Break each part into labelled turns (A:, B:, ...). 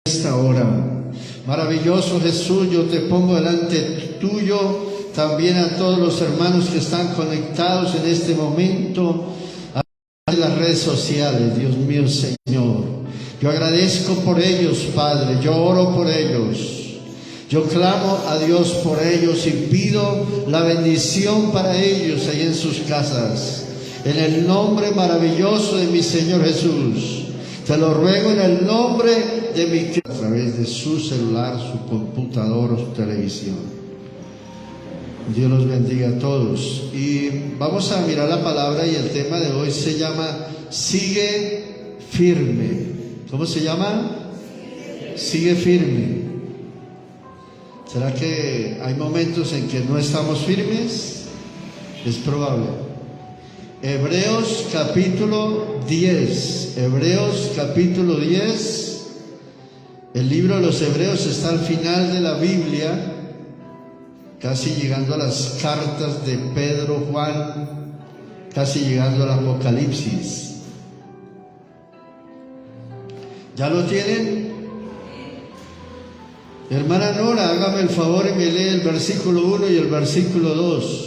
A: esta hora. Maravilloso Jesús, yo te pongo delante tuyo, también a todos los hermanos que están conectados en este momento a las redes sociales. Dios mío, Señor, yo agradezco por ellos, Padre, yo oro por ellos, yo clamo a Dios por ellos y pido la bendición para ellos ahí en sus casas, en el nombre maravilloso de mi Señor Jesús. Te lo ruego en el nombre de mi Cristo, a través de su celular, su computador o su televisión. Dios los bendiga a todos. Y vamos a mirar la palabra, y el tema de hoy se llama Sigue firme. ¿Cómo se llama? Sigue firme. ¿Será que hay momentos en que no estamos firmes? Es probable. Hebreos capítulo 10. Hebreos capítulo 10. El libro de los Hebreos está al final de la Biblia, casi llegando a las cartas de Pedro, Juan, casi llegando al Apocalipsis. ¿Ya lo tienen? Hermana Nora, hágame el favor y me lee el versículo 1 y el versículo 2.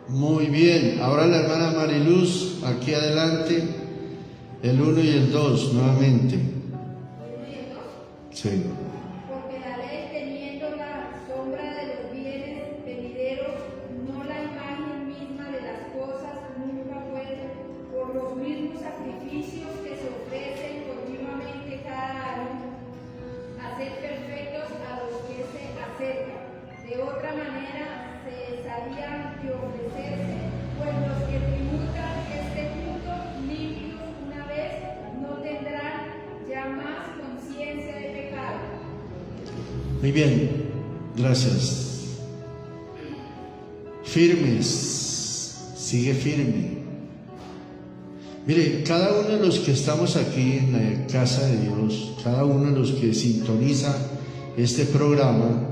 A: Muy bien, ahora la hermana Mariluz, aquí adelante, el 1 y el 2 nuevamente. Sí.
B: Porque la ley, teniendo la sombra de los bienes venideros, no la imagen misma de las cosas, nunca puede, por los mismos sacrificios que se ofrecen continuamente cada año, hacer perfectos a los que se acercan. De otra manera, cesarían de ofrecerse, pues los que tributan este culto limpios una vez no tendrán ya más conciencia de pecado.
A: Muy bien, gracias. Firmes, sigue firme. Mire, cada uno de los que estamos aquí en la casa de Dios, cada uno de los que sintoniza este programa,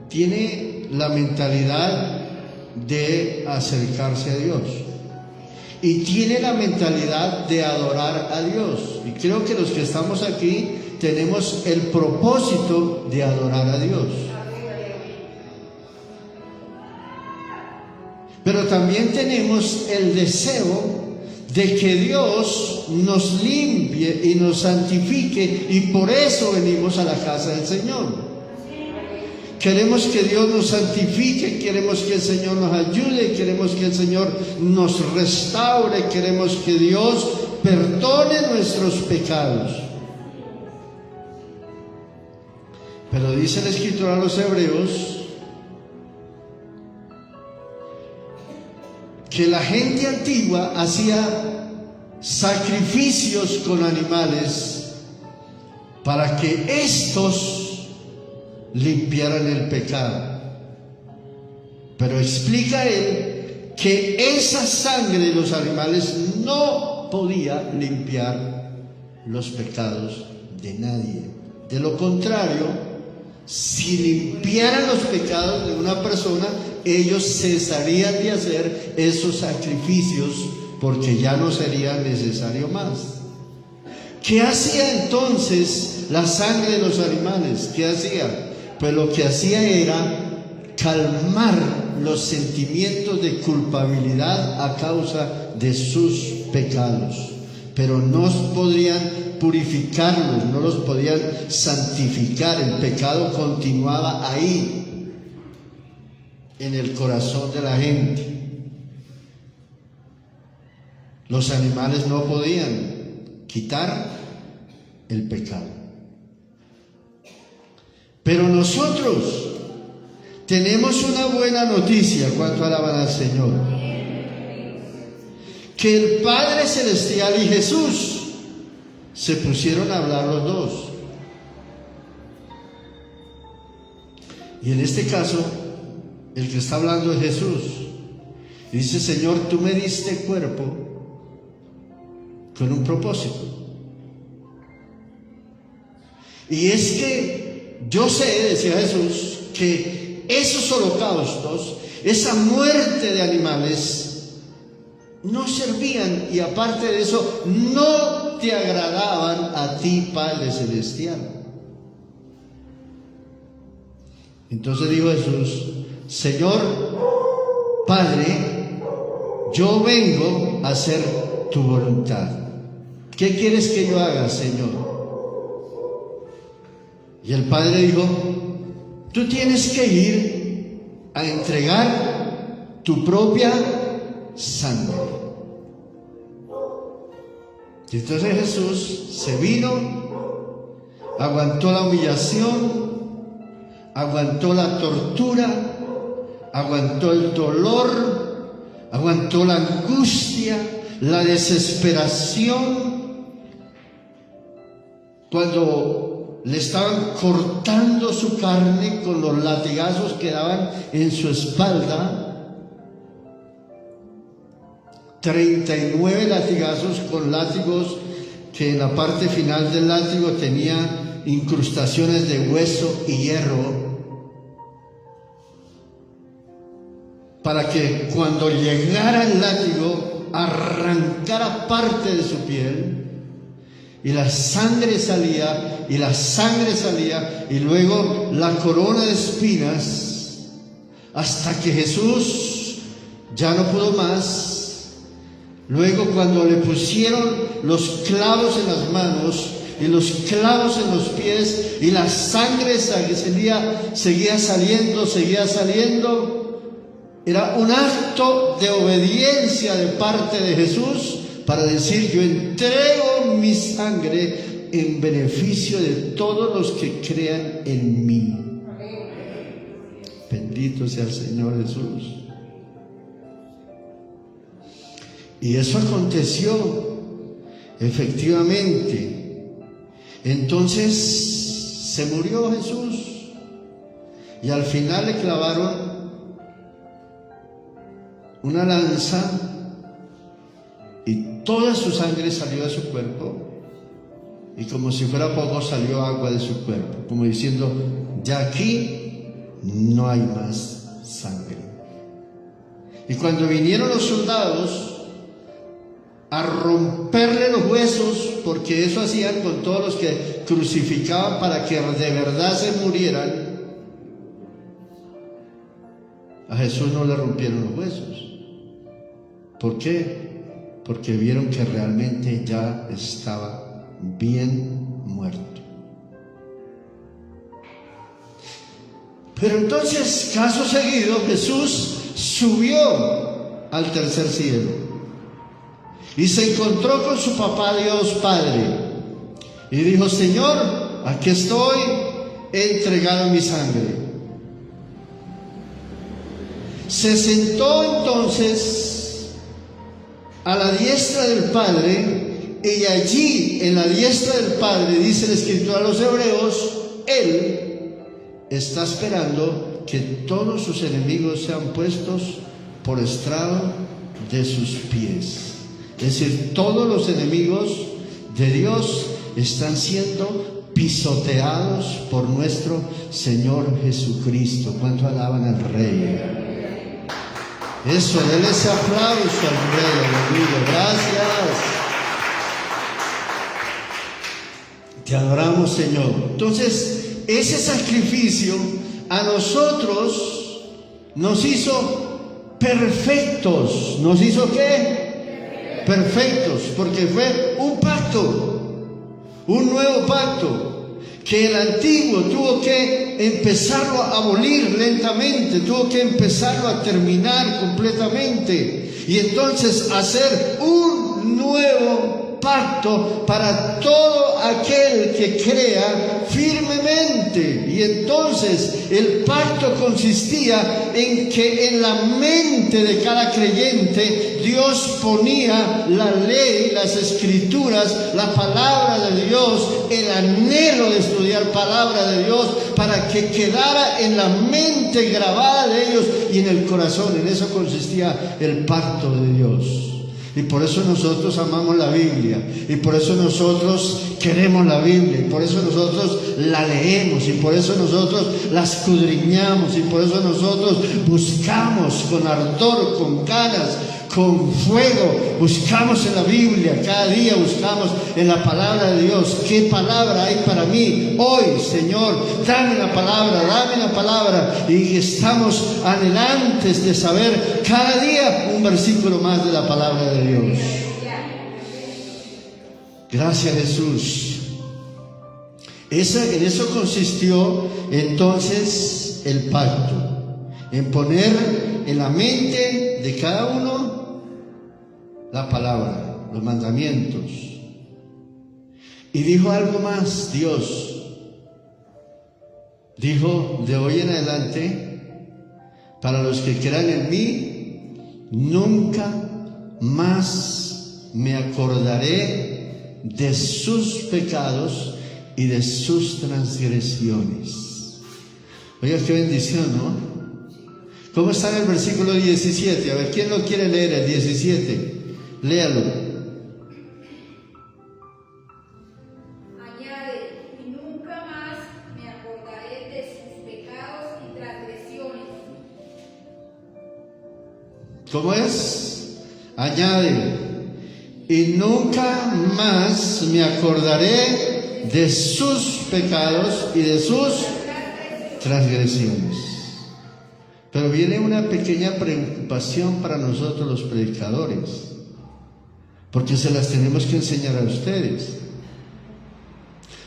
A: tiene la mentalidad de acercarse a Dios y tiene la mentalidad de adorar a Dios, y creo que los que estamos aquí tenemos el propósito de adorar a Dios, pero también tenemos el deseo de que Dios nos limpie y nos santifique, y por eso venimos a la casa del Señor. Queremos que Dios nos santifique, queremos que el Señor nos ayude, queremos que el Señor nos restaure, queremos que Dios perdone nuestros pecados. Pero dice el escritor a los Hebreos que la gente antigua hacía sacrificios con animales para que estos limpiaran el pecado. Pero explica él que esa sangre de los animales no podía limpiar los pecados de nadie. De lo contrario, si limpiaran los pecados de una persona, ellos cesarían de hacer esos sacrificios porque ya no sería necesario más. ¿Qué hacía entonces la sangre de los animales? ¿Qué hacía? Pues lo que hacía era calmar los sentimientos de culpabilidad a causa de sus pecados, pero no podían purificarlos, no los podían santificar. El pecado continuaba ahí, en el corazón de la gente. Los animales no podían quitar el pecado. Pero nosotros tenemos una buena noticia. ¿Cuánto alaban al Señor? Que el Padre Celestial y Jesús se pusieron a hablar los dos. Y en este caso, el que está hablando es Jesús. Y dice: Señor, tú me diste cuerpo con un propósito. Y es que yo sé, decía Jesús, que esos holocaustos, esa muerte de animales, no servían, y aparte de eso, no te agradaban a ti, Padre Celestial. Entonces dijo Jesús: Señor, Padre, yo vengo a hacer tu voluntad. ¿Qué quieres que yo haga, Señor? Y el Padre dijo: tú tienes que ir a entregar tu propia sangre. Y entonces Jesús se vino, aguantó la humillación, aguantó la tortura, aguantó el dolor, aguantó la angustia, la desesperación, cuando le estaban cortando su carne con los latigazos que daban en su espalda. 39 latigazos, con látigos que en la parte final del látigo tenía incrustaciones de hueso y hierro, para que cuando llegara el látigo arrancara parte de su piel, y la sangre salía, y la sangre salía, y luego la corona de espinas, hasta que Jesús ya no pudo más. Luego, cuando le pusieron los clavos en las manos y los clavos en los pies, y la sangre seguía saliendo, era un acto de obediencia de parte de Jesús para decir: yo entrego mi sangre en beneficio de todos los que crean en mí. Bendito sea el Señor Jesús. Y eso aconteció, efectivamente. Entonces se murió Jesús, y al final le clavaron una lanza, y toda su sangre salió de su cuerpo, y como si fuera poco, salió agua de su cuerpo, como diciendo: ya aquí no hay más sangre. Y cuando vinieron los soldados a romperle los huesos, porque eso hacían con todos los que crucificaban para que de verdad se murieran, a Jesús no le rompieron los huesos. ¿Por qué? Porque vieron que realmente ya estaba bien muerto. Pero entonces, caso seguido, Jesús subió al tercer cielo y se encontró con su papá Dios Padre, y dijo: Señor, aquí estoy, he entregado mi sangre. Se sentó entonces a la diestra del Padre, y allí en la diestra del Padre, dice la Escritura a los Hebreos, Él está esperando que todos sus enemigos sean puestos por estrado de sus pies. Es decir, todos los enemigos de Dios están siendo pisoteados por nuestro Señor Jesucristo. ¿Cuánto alaban al Rey? Eso, denle ese aplauso al Rey. Aleluya, gracias. Te adoramos, Señor. Entonces, ese sacrificio a nosotros nos hizo perfectos. ¿Nos hizo qué? Perfectos, porque fue un pacto, un nuevo pacto, que el antiguo tuvo que empezarlo a abolir lentamente, tuvo que empezarlo a terminar completamente, y entonces hacer un nuevo pacto para todo aquel que crea firmemente mente. Y entonces el pacto consistía en que en la mente de cada creyente Dios ponía la ley, las escrituras, la palabra de Dios, el anhelo de estudiar palabra de Dios, para que quedara en la mente grabada de ellos y en el corazón. En eso consistía el pacto de Dios. Y por eso nosotros amamos la Biblia, y por eso nosotros queremos la Biblia, y por eso nosotros la leemos, y por eso nosotros la escudriñamos, y por eso nosotros buscamos con ardor, con ganas, con fuego, buscamos en la Biblia, cada día buscamos en la palabra de Dios. ¿Qué palabra hay para mí hoy, Señor? Dame la palabra. Y estamos anhelantes de saber cada día un versículo más de la palabra de Dios. Gracias, Jesús. En eso consistió entonces el pacto, en poner en la mente de cada uno la palabra, los mandamientos. Y dijo algo más Dios. Dijo: de hoy en adelante, para los que crean en mí, nunca más me acordaré de sus pecados y de sus transgresiones. Oiga, qué bendición, ¿no? ¿Cómo está en el versículo 17? A ver, ¿quién lo quiere leer? El 17. Léalo.
B: Añade: y nunca más me acordaré de sus pecados y transgresiones.
A: ¿Cómo es? Añade: y nunca más me acordaré de sus pecados y de sus transgresiones. Pero viene una pequeña preocupación para nosotros los predicadores, porque se las tenemos que enseñar a ustedes.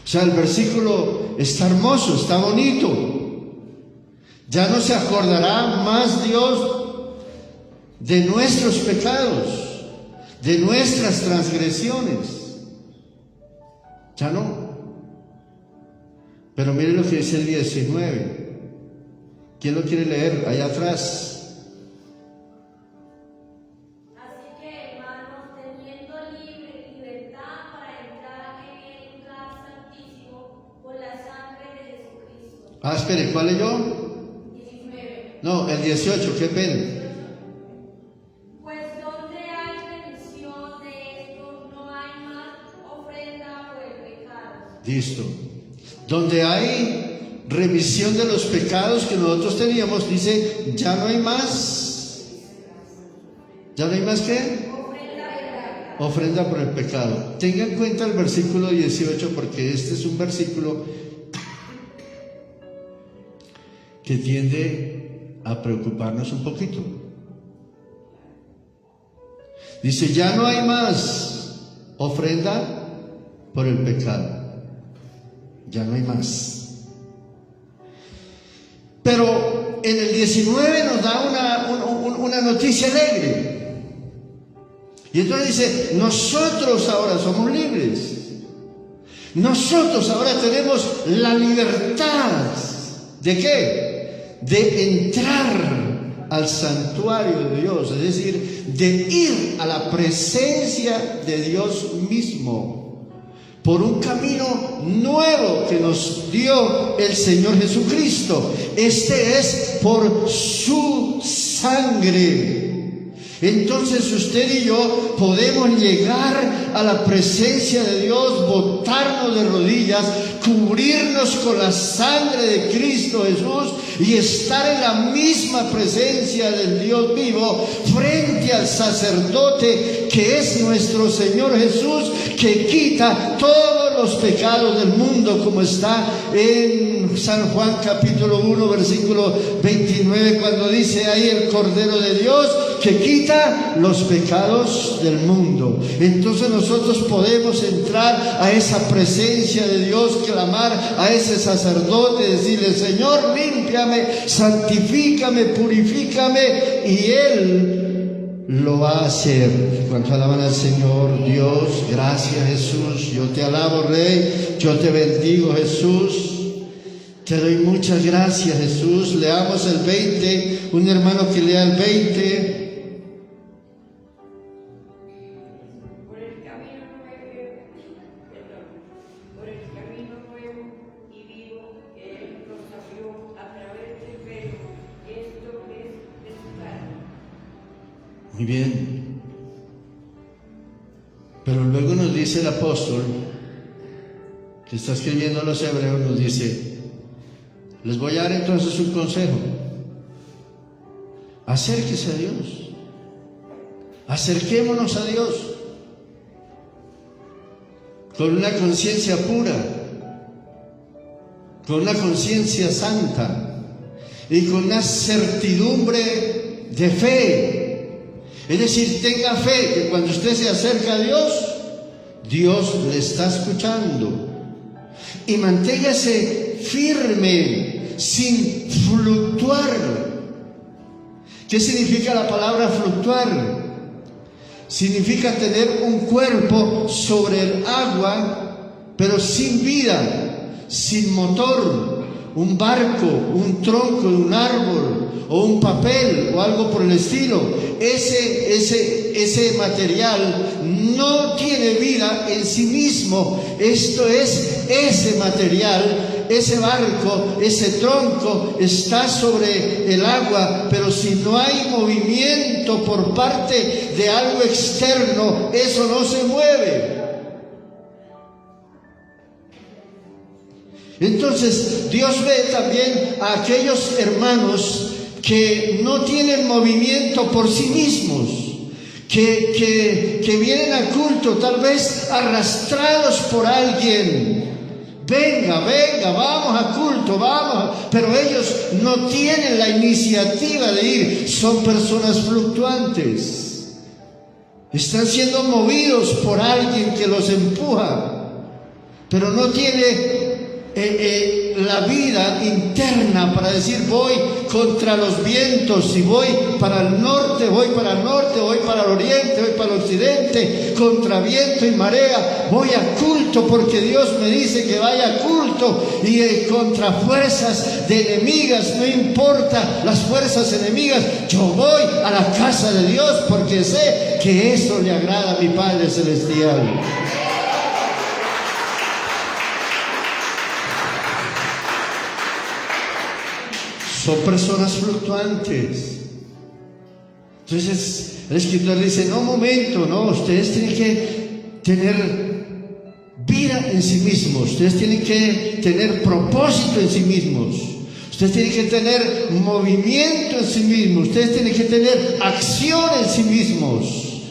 A: O sea, el versículo está hermoso, está bonito. Ya no se acordará más Dios de nuestros pecados, de nuestras transgresiones. Ya no. Pero mire lo que dice el 19. ¿Quién lo quiere leer? Allá atrás. Espere, ¿cuál leyó?
B: 19.
A: No, el 18, qué pena.
B: Pues donde hay remisión de esto, no hay más ofrenda por el pecado.
A: Listo. Donde hay remisión de los pecados que nosotros teníamos, dice, ya no hay más. ¿Ya no hay más qué? Ofrenda por el pecado. Tenga en cuenta el versículo 18, porque este es un versículo que tiende a preocuparnos un poquito. Dice: ya no hay más ofrenda por el pecado. Ya no hay más. Pero en el 19 nos da una noticia alegre. Y entonces dice: nosotros ahora somos libres. Nosotros ahora tenemos la libertad. ¿De qué? De entrar al santuario de Dios, es decir, de ir a la presencia de Dios mismo, por un camino nuevo que nos dio el Señor Jesucristo. Este es por su sangre. Entonces usted y yo podemos llegar a la presencia de Dios, botarnos de rodillas, cubrirnos con la sangre de Cristo Jesús y estar en la misma presencia del Dios vivo, frente al sacerdote que es nuestro Señor Jesús, que quita todos los pecados del mundo, como está en San Juan capítulo 1 versículo 29, cuando dice ahí: el Cordero de Dios que quita los pecados del mundo. Entonces nosotros podemos entrar a esa presencia de Dios, clamar a ese sacerdote, decirle: Señor, límpiame, santifícame, purifícame, y Él lo va a hacer. Cuando alaban al Señor, Dios, gracias Jesús, yo te alabo, Rey, yo te bendigo, Jesús. Te doy muchas gracias, Jesús. Leamos el 20. Un hermano que lea el 20.
C: Por el camino nuevo y vivo que Él nos abrió a través del velo, esto es de su carne.
A: Muy bien. Pero luego nos dice el apóstol, que está escribiendo a los hebreos, nos dice: les voy a dar entonces un consejo. Acérquese a Dios. Acerquémonos a Dios con una conciencia pura, con una conciencia santa y con una certidumbre de fe. Es decir, tenga fe que cuando usted se acerca a Dios, Dios le está escuchando. Y manténgase firme, sin fluctuar. ¿Qué significa la palabra fluctuar? Significa tener un cuerpo sobre el agua, pero sin vida, sin motor, un barco, un tronco de un árbol, o un papel, o algo por el estilo. Ese material no tiene vida en sí mismo. Esto es, ese material, ese barco, ese tronco está sobre el agua, pero si no hay movimiento por parte de algo externo, eso no se mueve. Entonces Dios ve también a aquellos hermanos que no tienen movimiento por sí mismos, que vienen al culto tal vez arrastrados por alguien. Venga, vamos a culto, vamos. Pero ellos no tienen la iniciativa de ir. Son personas fluctuantes. Están siendo movidos por alguien que los empuja, pero no tiene la vida interna para decir: voy contra los vientos y voy para el norte, voy para el oriente, voy para el occidente, contra viento y marea, voy a culto porque Dios me dice que vaya a culto, y contra fuerzas de enemigas, no importa las fuerzas enemigas, yo voy a la casa de Dios porque sé que eso le agrada a mi Padre Celestial. Son personas fluctuantes. Entonces el escritor dice: no, momento, no, ustedes tienen que tener vida en sí mismos, ustedes tienen que tener propósito en sí mismos, ustedes tienen que tener movimiento en sí mismos, ustedes tienen que tener acción en sí mismos.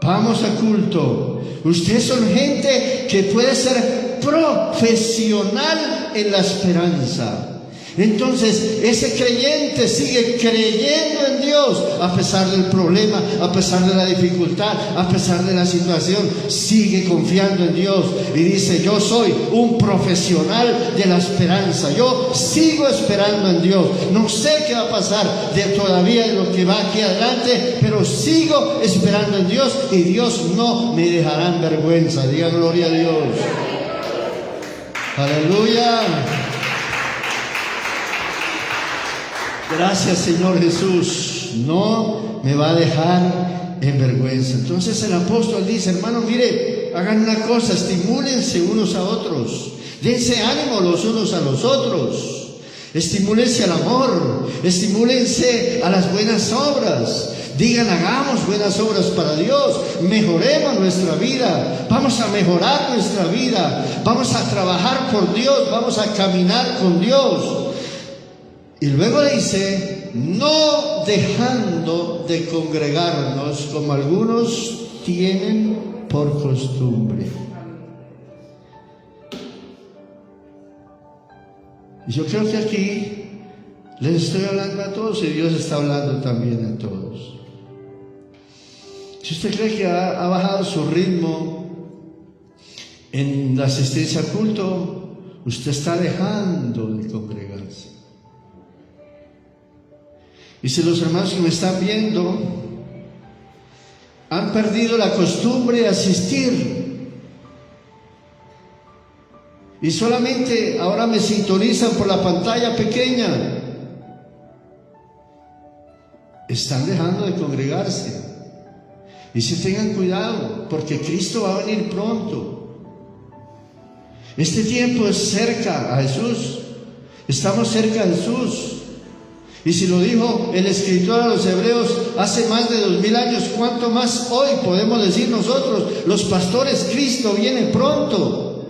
A: Vamos a culto. Ustedes son gente que puede ser profesional en la esperanza. Entonces ese creyente sigue creyendo en Dios a pesar del problema, a pesar de la dificultad, a pesar de la situación. Sigue confiando en Dios y dice: yo soy un profesional de la esperanza, yo sigo esperando en Dios. No sé qué va a pasar todavía en lo que va aquí adelante, pero sigo esperando en Dios, y Dios no me dejará en vergüenza. Diga gloria a Dios. Aleluya. Gracias, Señor Jesús, no me va a dejar en vergüenza. Entonces el apóstol dice: hermano, mire, hagan una cosa, estimúlense unos a otros, dense ánimo los unos a los otros, estimúlense al amor, estimúlense a las buenas obras. Digan: hagamos buenas obras para Dios, mejoremos nuestra vida, vamos a mejorar nuestra vida, vamos a trabajar por Dios, vamos a caminar con Dios. Y luego dice: no dejando de congregarnos como algunos tienen por costumbre. Y yo creo que aquí les estoy hablando a todos, y Dios está hablando también a todos. Si usted cree que ha bajado su ritmo en la asistencia al culto, usted está dejando de congregarse. Y si los hermanos que me están viendo han perdido la costumbre de asistir, y solamente ahora me sintonizan por la pantalla pequeña, están dejando de congregarse. Y si tengan cuidado, porque Cristo va a venir pronto. Este tiempo es cerca a Jesús. Estamos cerca a Jesús. Y si lo dijo el escritor a los hebreos hace más de 2000 años, ¿cuánto más hoy podemos decir nosotros, los pastores? Cristo viene pronto.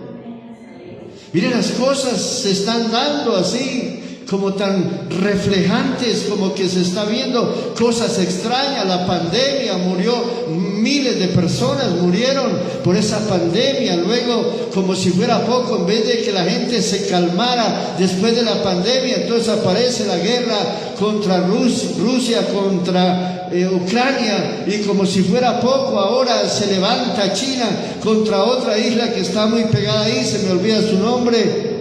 A: Miren, las cosas se están dando así, como tan reflejantes, como que se está viendo cosas extrañas. La pandemia, murió miles de personas, murieron por esa pandemia. Luego, como si fuera poco, en vez de que la gente se calmara después de la pandemia, entonces aparece la guerra contra Rusia, contra Ucrania, y como si fuera poco, ahora se levanta China contra otra isla que está muy pegada ahí, se me olvida su nombre.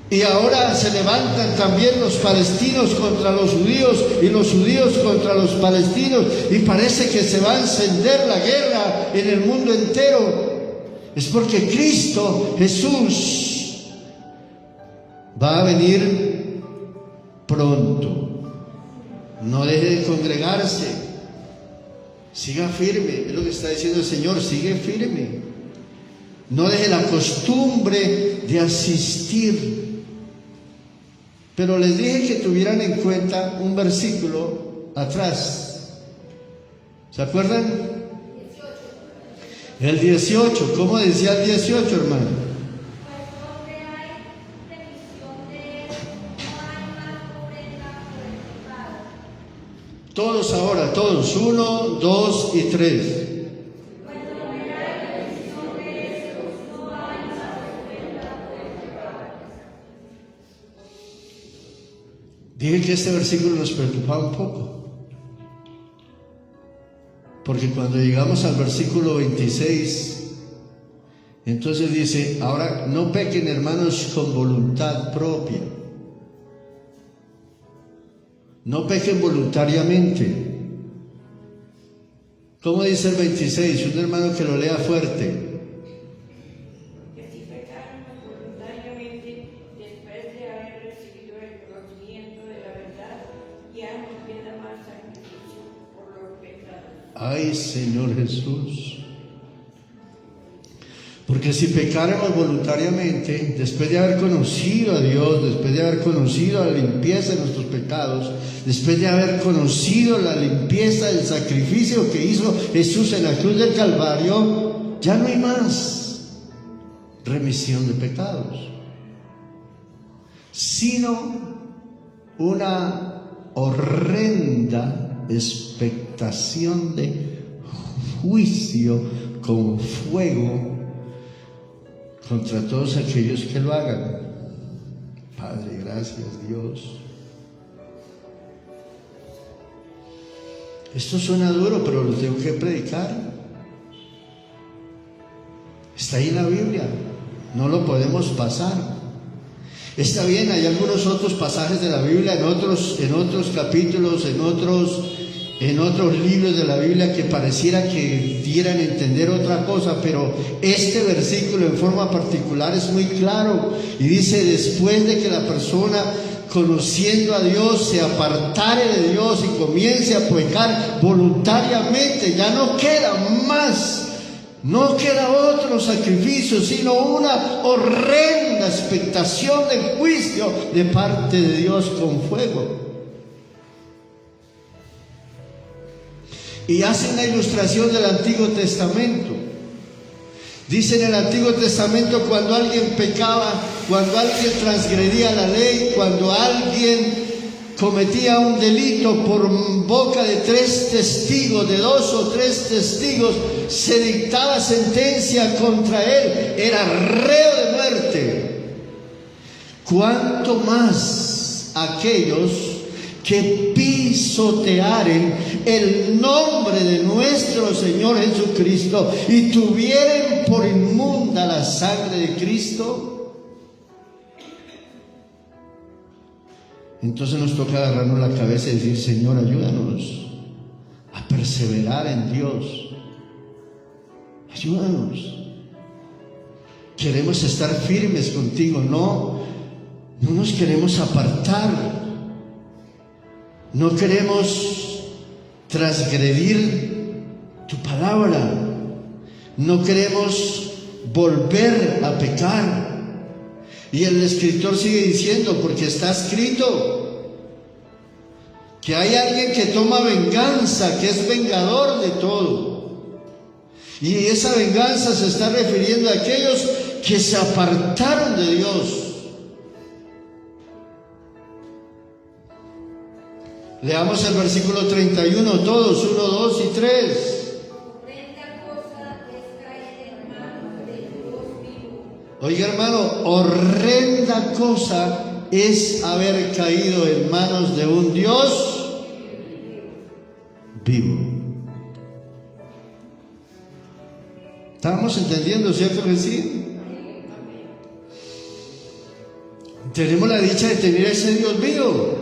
A: Y ahora se levantan también los palestinos contra los judíos y los judíos contra los palestinos, y parece que se va a encender la guerra en el mundo entero. Es porque Cristo Jesús va a venir pronto. No deje de congregarse, siga firme, es lo que está diciendo el Señor, sigue firme. No deje la costumbre de asistir. Pero les dije que tuvieran en cuenta un versículo atrás. ¿Se acuerdan? 18. El 18. ¿Cómo decía el 18, hermano?
B: Pues donde hay remisión de no hay más pobreza por el pecado.
A: Todos ahora, todos. 1, 2 y 3. Dije que este versículo nos preocupaba un poco, porque cuando llegamos al versículo 26, entonces dice: ahora no pequen, hermanos, con voluntad propia, no pequen voluntariamente. ¿Cómo dice el 26? Un hermano que lo lea fuerte. Ay, Señor Jesús. Porque si pecáramos voluntariamente, después de haber conocido a Dios, después de haber conocido la limpieza de nuestros pecados, después de haber conocido la limpieza del sacrificio que hizo Jesús en la cruz del Calvario, ya no hay más remisión de pecados, sino una horrenda expectación de juicio con fuego contra todos aquellos que lo hagan. Padre, gracias, Dios. Esto suena duro, pero lo tengo que predicar. Está ahí en la Biblia, no lo podemos pasar. Está bien, hay algunos otros pasajes de la Biblia, en otros capítulos, en otros libros de la Biblia que pareciera que dieran a entender otra cosa, pero este versículo en forma particular es muy claro y dice: después de que la persona, conociendo a Dios, se apartare de Dios y comience a pecar voluntariamente, ya no queda más. No queda otro sacrificio, sino una horrenda expectación de juicio de parte de Dios con fuego. Y hace una ilustración del Antiguo Testamento. Dice en el Antiguo Testamento, cuando alguien pecaba, cuando alguien transgredía la ley, cuando alguien cometía un delito, por boca de 3 testigos, de 2 o 3 testigos, se dictaba sentencia contra él, era reo de muerte. Cuanto más aquellos que pisotearen el nombre de nuestro Señor Jesucristo y tuvieren por inmunda la sangre de Cristo. Entonces nos toca agarrarnos la cabeza y decir: Señor, ayúdanos a perseverar en Dios. Ayúdanos. queremos estar firmes contigo, no nos queremos apartar, no queremos transgredir tu palabra, no queremos volver a pecar. Y el escritor sigue diciendo, porque está escrito que hay alguien que toma venganza, que es vengador de todo. Y esa venganza se está refiriendo a aquellos que se apartaron de Dios. Leamos el versículo 31 todos, 1, 2 y 3.
B: Horrenda cosa es caer en manos del Dios vivo.
A: Oiga, hermano, horrenda cosa es haber caído en manos de un Dios vivo. ¿Estamos entendiendo, cierto que sí? Tenemos la dicha de tener a ese Dios vivo.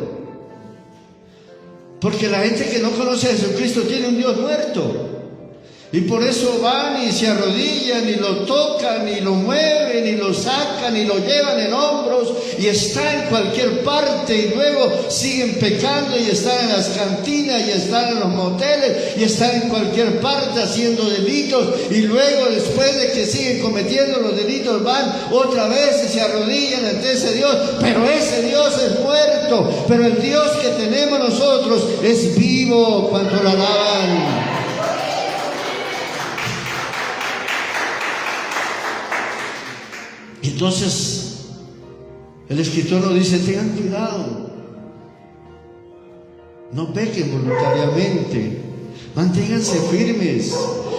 A: Porque la gente que no conoce a Jesucristo tiene un Dios muerto. Y por eso van y se arrodillan y lo tocan y lo mueven y lo sacan y lo llevan en hombros y está en cualquier parte y luego siguen pecando y están en las cantinas y están en los moteles y están en cualquier parte haciendo delitos y luego después de que siguen cometiendo los delitos van otra vez y se arrodillan ante ese Dios, pero ese Dios es muerto, pero el Dios que tenemos nosotros es vivo. Cuando lo alaban. Entonces, el escritor nos dice, tengan cuidado, no pequen voluntariamente, manténganse firmes.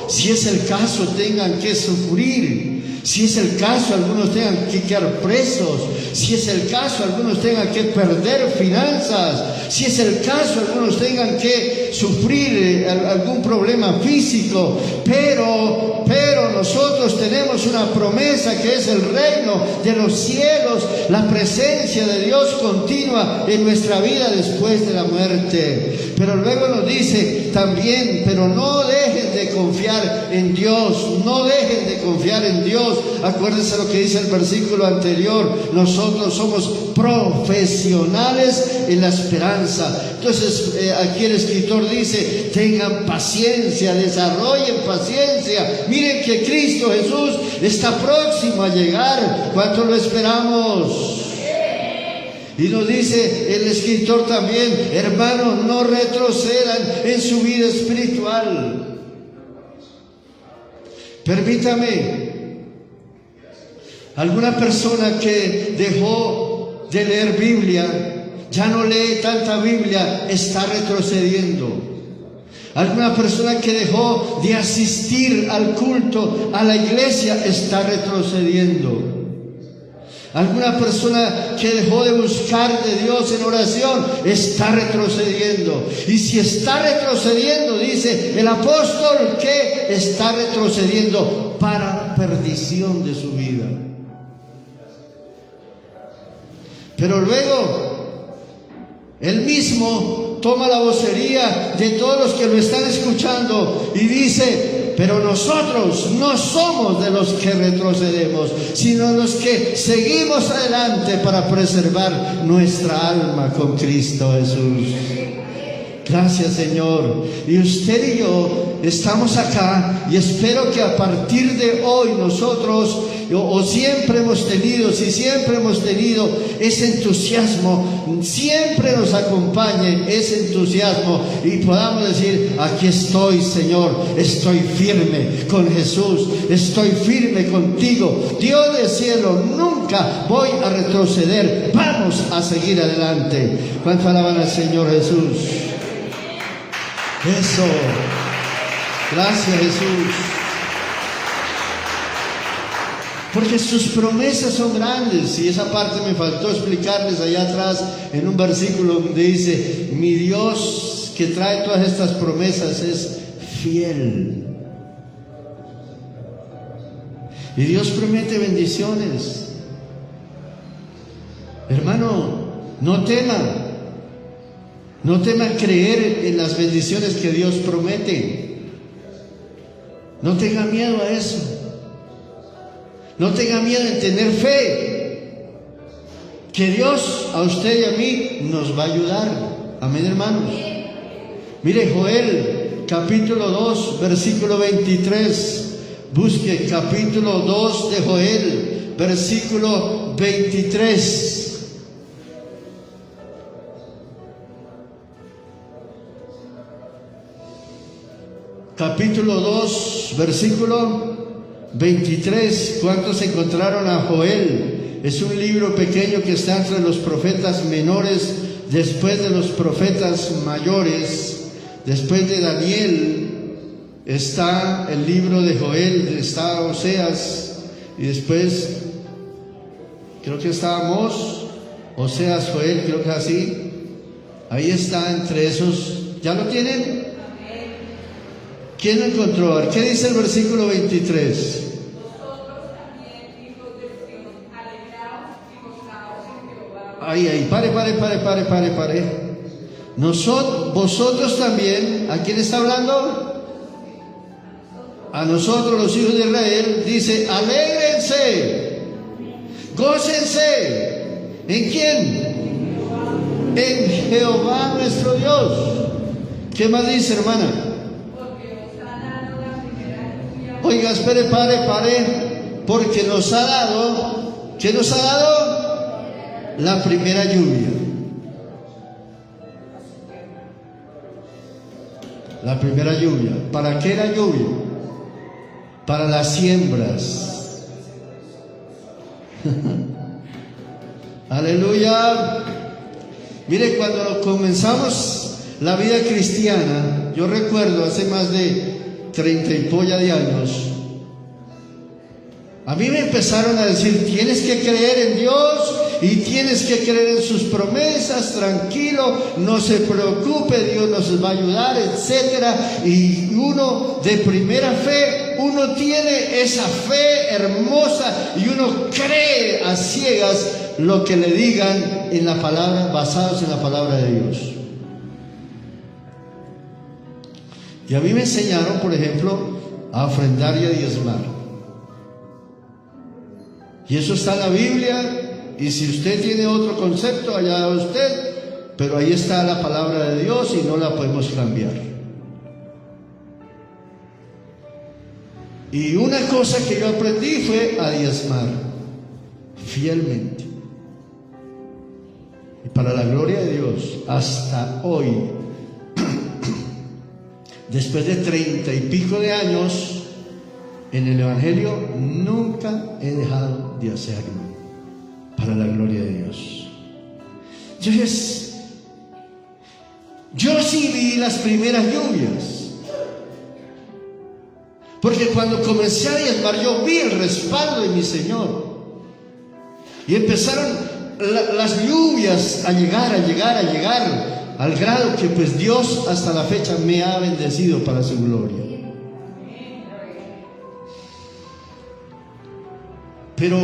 A: Si es el caso, tengan que sufrir. Si es el caso, algunos tengan que quedar presos. Si es el caso, algunos tengan que perder finanzas. Si es el caso, algunos tengan que sufrir algún problema físico. Pero nosotros tenemos una promesa que es el reino de los cielos, la presencia de Dios continua en nuestra vida después de la muerte. Pero luego nos dice también, pero no dejen de confiar en Dios, no dejen de confiar en Dios. Acuérdense lo que dice el versículo anterior, nosotros somos profesionales en la esperanza. Entonces aquí el escritor dice, tengan paciencia, desarrollen paciencia. Miren que Cristo Jesús está próximo a llegar. ¿Cuánto lo esperamos? Y nos dice el escritor también, hermanos, no retrocedan en su vida espiritual. Permítame, alguna persona que dejó de leer Biblia, ya no lee tanta Biblia, está retrocediendo. Alguna persona que dejó de asistir al culto, a la iglesia, está retrocediendo. Alguna persona que dejó de buscar de Dios en oración está retrocediendo. Y si está retrocediendo, dice el apóstol, que está retrocediendo para perdición de su vida. Pero luego él mismo toma la vocería de todos los que lo están escuchando y dice, pero nosotros no somos de los que retrocedemos, sino los que seguimos adelante para preservar nuestra alma con Cristo Jesús. Gracias, Señor. Y usted y yo estamos acá y espero que a partir de hoy nosotros, o siempre hemos tenido, si siempre hemos tenido ese entusiasmo, siempre nos acompañe ese entusiasmo y podamos decir, aquí estoy, Señor, estoy firme con Jesús, estoy firme contigo, Dios del cielo, nunca voy a retroceder, vamos a seguir adelante. ¿Cuánto alaban al Señor Jesús? Eso. Gracias, Jesús. Porque sus promesas son grandes. Y esa parte me faltó explicarles allá atrás en un versículo donde dice, mi Dios que trae todas estas promesas es fiel. Y Dios promete bendiciones. Hermano, no tema. No tema creer en las bendiciones que Dios promete. No tenga miedo a eso. No tenga miedo en tener fe, que Dios a usted y a mí nos va a ayudar. Amén, hermanos. Mire, Joel, capítulo 2, versículo 23. Busque capítulo 2 de Joel, versículo 23. Capítulo 2, versículo 23. ¿Cuántos encontraron a Joel? Es un libro pequeño que está entre los profetas menores, después de los profetas mayores. Después de Daniel está el libro de Joel, está Oseas, y después creo que está Amós, Oseas, Joel, creo que es así. Ahí está entre esos. ¿Ya lo tienen? ¿Quién lo encontró? A ver, ¿qué dice el versículo 23?
C: Vosotros también, hijos de Sión, alegraos y gozaos en Jehová.
A: Ahí, pare. Vosotros también, ¿a quién está hablando? A nosotros los hijos de Israel, dice, alégrense, gócense. ¿En quién? En Jehová nuestro Dios. ¿Qué más dice, hermana?
C: Porque os ha dado la primera lluvia.
A: Oiga, espere, pare, porque nos ha dado, ¿qué nos ha dado? La primera lluvia. La primera lluvia. ¿Para qué era lluvia? Para las siembras. Aleluya. Mire, cuando comenzamos la vida cristiana, yo recuerdo hace más de 30 y polla de años, a mí me empezaron a decir, tienes que creer en Dios y tienes que creer en sus promesas, tranquilo, no se preocupe, Dios nos va a ayudar, etcétera. Y uno de primera fe, uno tiene esa fe hermosa y uno cree a ciegas lo que le digan en la palabra, basados en la palabra de Dios. Y a mí me enseñaron, por ejemplo, a ofrendar y a diezmar. Y eso está en la Biblia, y si usted tiene otro concepto, allá usted, pero ahí está la palabra de Dios y no la podemos cambiar. Y una cosa que yo aprendí fue a diezmar fielmente. Y para la gloria de Dios, hasta hoy, después de 30 y pico de años en el Evangelio, nunca he dejado de hacerlo, para la gloria de Dios. Entonces, yo sí vi las primeras lluvias, porque cuando comencé a diezmar, yo vi el respaldo de mi Señor, y empezaron las lluvias a llegar, al grado que pues Dios hasta la fecha me ha bendecido para su gloria. Pero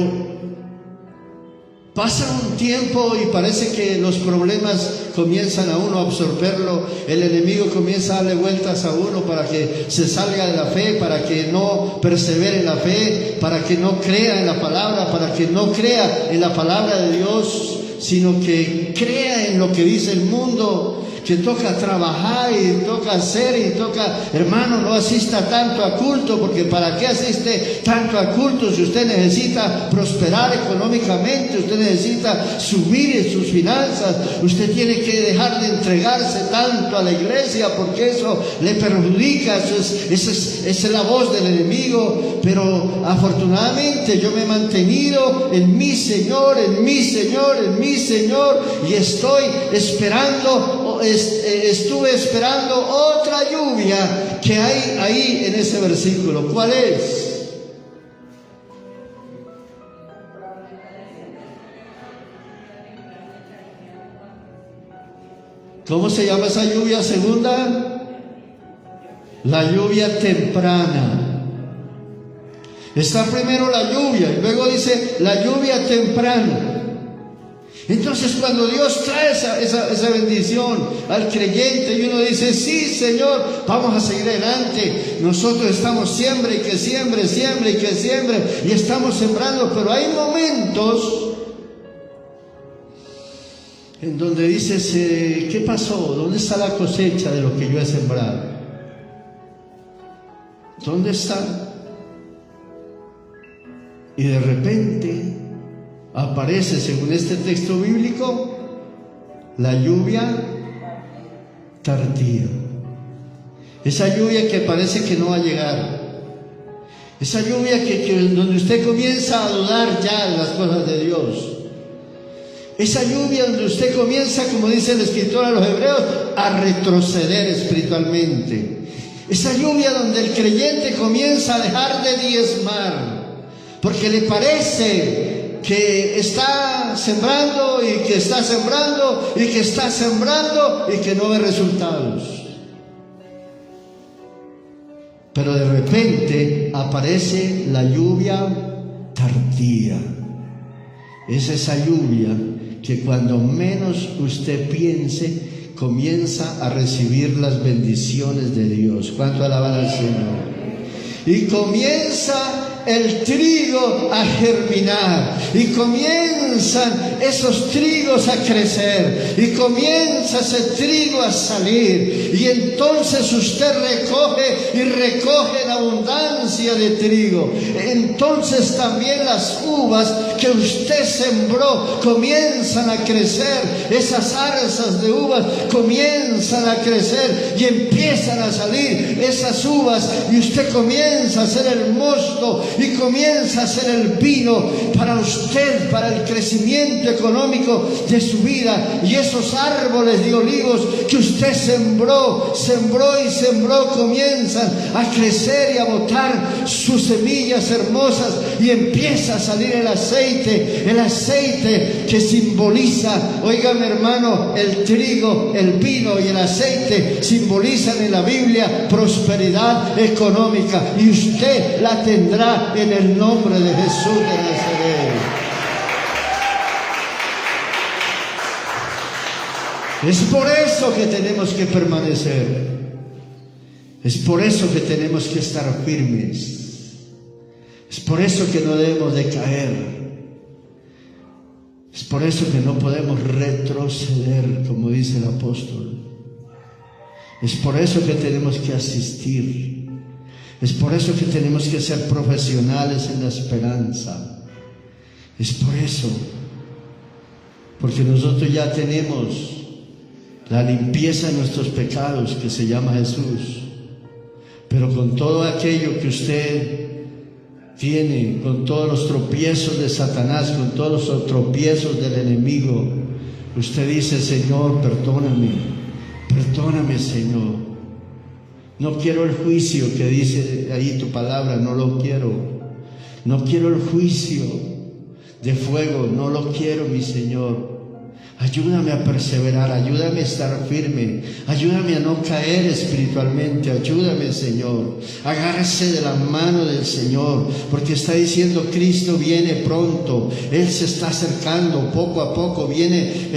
A: pasa un tiempo y parece que los problemas comienzan a uno a absorberlo, el enemigo comienza a darle vueltas a uno para que se salga de la fe, para que no persevere en la fe, para que no crea en la palabra, para que no crea en la palabra de Dios, sino que crea en lo que dice el mundo, que toca trabajar y toca hacer y toca, hermano, no asista tanto a culto, porque ¿para qué asiste tanto a culto si usted necesita prosperar económicamente, usted necesita subir en sus finanzas, usted tiene que dejar de entregarse tanto a la iglesia porque eso le perjudica? Esa es la voz del enemigo. Pero afortunadamente yo me he mantenido en mi Señor, y estuve esperando otra lluvia que hay ahí en ese versículo. ¿Cuál es? ¿Cómo se llama esa lluvia segunda? La lluvia temprana. Está primero la lluvia y luego dice la lluvia temprana. Entonces cuando Dios trae esa bendición al creyente y uno dice, sí Señor, vamos a seguir adelante, nosotros estamos siempre y que siembre y estamos sembrando, pero hay momentos en donde dices, ¿qué pasó? ¿Dónde está la cosecha de lo que yo he sembrado? ¿Dónde está? Y de repente aparece, según este texto bíblico, la lluvia tardía. Esa lluvia que parece que no va a llegar. Esa lluvia donde usted comienza a dudar ya de las cosas de Dios. Esa lluvia donde usted comienza, como dice el escritor a los Hebreos, a retroceder espiritualmente. Esa lluvia donde el creyente comienza a dejar de diezmar, porque le parece que está sembrando y que está sembrando y que está sembrando y que no ve resultados. Pero de repente aparece la lluvia tardía. Es esa lluvia que cuando menos usted piense, comienza a recibir las bendiciones de Dios. ¿Cuánto alaban al Señor? Y comienza el trigo a germinar, y comienzan esos trigos a crecer, y comienza ese trigo a salir, y entonces usted recoge la abundancia de trigo. Entonces también las uvas que usted sembró comienzan a crecer, esas zarzas de uvas comienzan a crecer y empiezan a salir esas uvas, y usted comienza a hacer el mosto y comienza a hacer el vino para usted, para el crecimiento económico de su vida. Y esos árboles de olivos que usted sembró comienzan a crecer y a botar sus semillas hermosas, y empieza a salir el aceite que simboliza, óigame hermano, el trigo, el vino y el aceite simbolizan en la Biblia prosperidad económica, y usted la tendrá en el nombre de Jesús de Nazaret. Es por eso que tenemos que permanecer. Es por eso que tenemos que estar firmes. Es por eso que no debemos de caer. Es por eso que no podemos retroceder, como dice el apóstol. Es por eso que tenemos que asistir. Es por eso que tenemos que ser profesionales en la esperanza. Es por eso. Porque nosotros ya tenemos la limpieza de nuestros pecados, que se llama Jesús. Pero con todo aquello que usted tiene, con todos los tropiezos de Satanás, con todos los tropiezos del enemigo, usted dice, Señor, perdóname Señor. No quiero el juicio que dice ahí tu palabra, no lo quiero. No quiero el juicio de fuego, no lo quiero, mi Señor. Ayúdame a perseverar, ayúdame a estar firme, ayúdame a no caer espiritualmente, ayúdame, Señor. Agárrese de la mano del Señor, porque está diciendo, Cristo viene pronto, Él se está acercando, poco a poco viene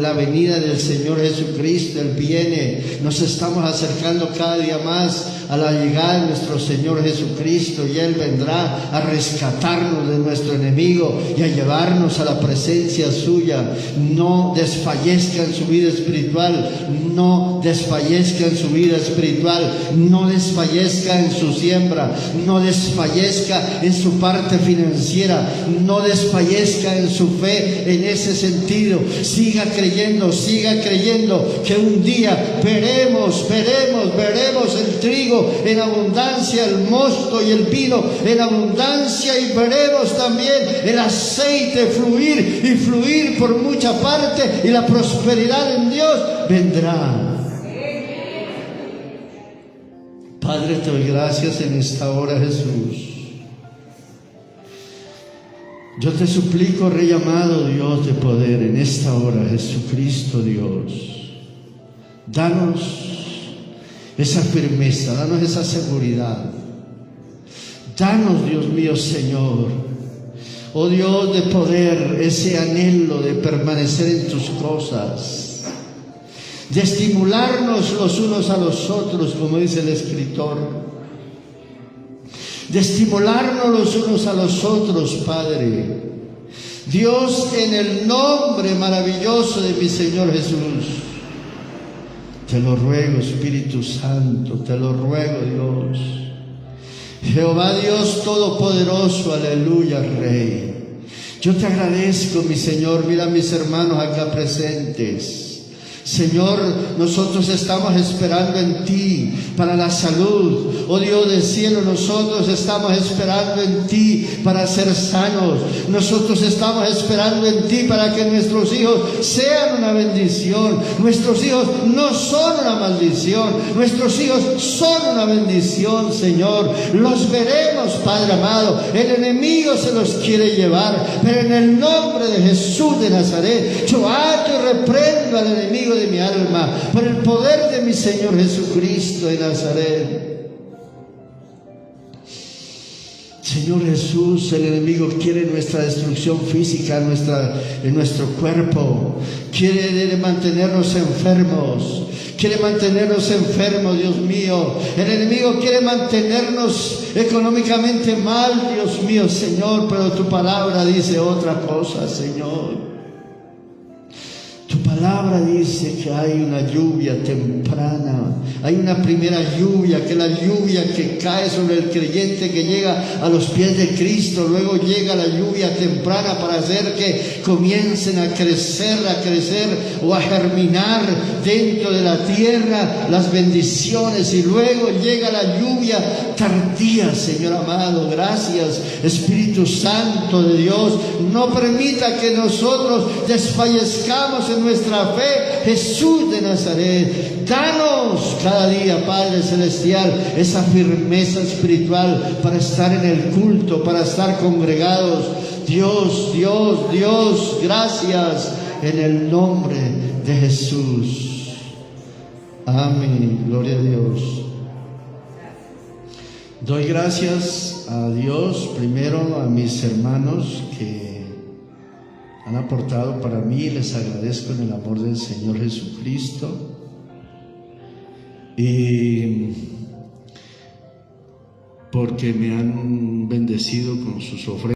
A: la venida del Señor Jesucristo, Él viene, nos estamos acercando cada día más a la llegada de nuestro Señor Jesucristo, y Él vendrá a rescatarnos de nuestro enemigo y a llevarnos a la presencia suya. No desfallezca en su vida espiritual, no desfallezca en su vida espiritual, no desfallezca en su siembra, no desfallezca en su parte financiera, no desfallezca en su fe en ese sentido. Siga creyendo que un día veremos el trigo en abundancia, el mosto y el vino en abundancia, y veremos también el aceite fluir por mucha parte, y la prosperidad en Dios vendrá. Padre, te doy gracias en esta hora, Jesús. Yo te suplico, Rey amado, Dios de poder, en esta hora, Jesucristo Dios, danos esa firmeza, danos esa seguridad. Danos, Dios mío, Señor, oh Dios, de poder, ese anhelo de permanecer en tus cosas, de estimularnos los unos a los otros, como dice el escritor, de estimularnos los unos a los otros, Padre. Dios, en el nombre maravilloso de mi Señor Jesús, te lo ruego, Espíritu Santo, te lo ruego, Dios. Jehová Dios Todopoderoso, aleluya, Rey. Yo te agradezco, mi Señor. Mira a mis hermanos acá presentes. Señor, nosotros estamos esperando en ti para la salud. Oh Dios del cielo, nosotros estamos esperando en ti para ser sanos. Nosotros estamos esperando en ti para que nuestros hijos sean una bendición. Nuestros hijos no son una maldición. Nuestros hijos son una bendición, Señor. Los veremos, Padre amado. El enemigo se los quiere llevar, pero en el nombre de Jesús de Nazaret, yo ato y reprendo al enemigo de mi alma, por el poder de mi Señor Jesucristo de Nazaret. Señor Jesús, el enemigo quiere nuestra destrucción física en nuestro cuerpo, quiere mantenernos enfermos, Dios mío. El enemigo quiere mantenernos económicamente mal, Dios mío, Señor, pero tu palabra dice otra cosa, Señor. Tu palabra dice que hay una lluvia temprana, hay una primera lluvia, que es la lluvia que cae sobre el creyente que llega a los pies de Cristo. Luego llega la lluvia temprana para hacer que comiencen a crecer o a germinar dentro de la tierra las bendiciones. Y luego llega la lluvia tardía, Señor amado. Gracias, Espíritu Santo de Dios. No permita que nosotros desfallezcamos en nuestra fe, Jesús de Nazaret. Danos cada día, Padre Celestial, esa firmeza espiritual para estar en el culto, para estar congregados. Dios, gracias en el nombre de Jesús. Amén, gloria a Dios. Doy gracias a Dios, primero a mis hermanos que han aportado para mí. Les agradezco en el amor del Señor Jesucristo, y porque me han bendecido con sus ofrendas.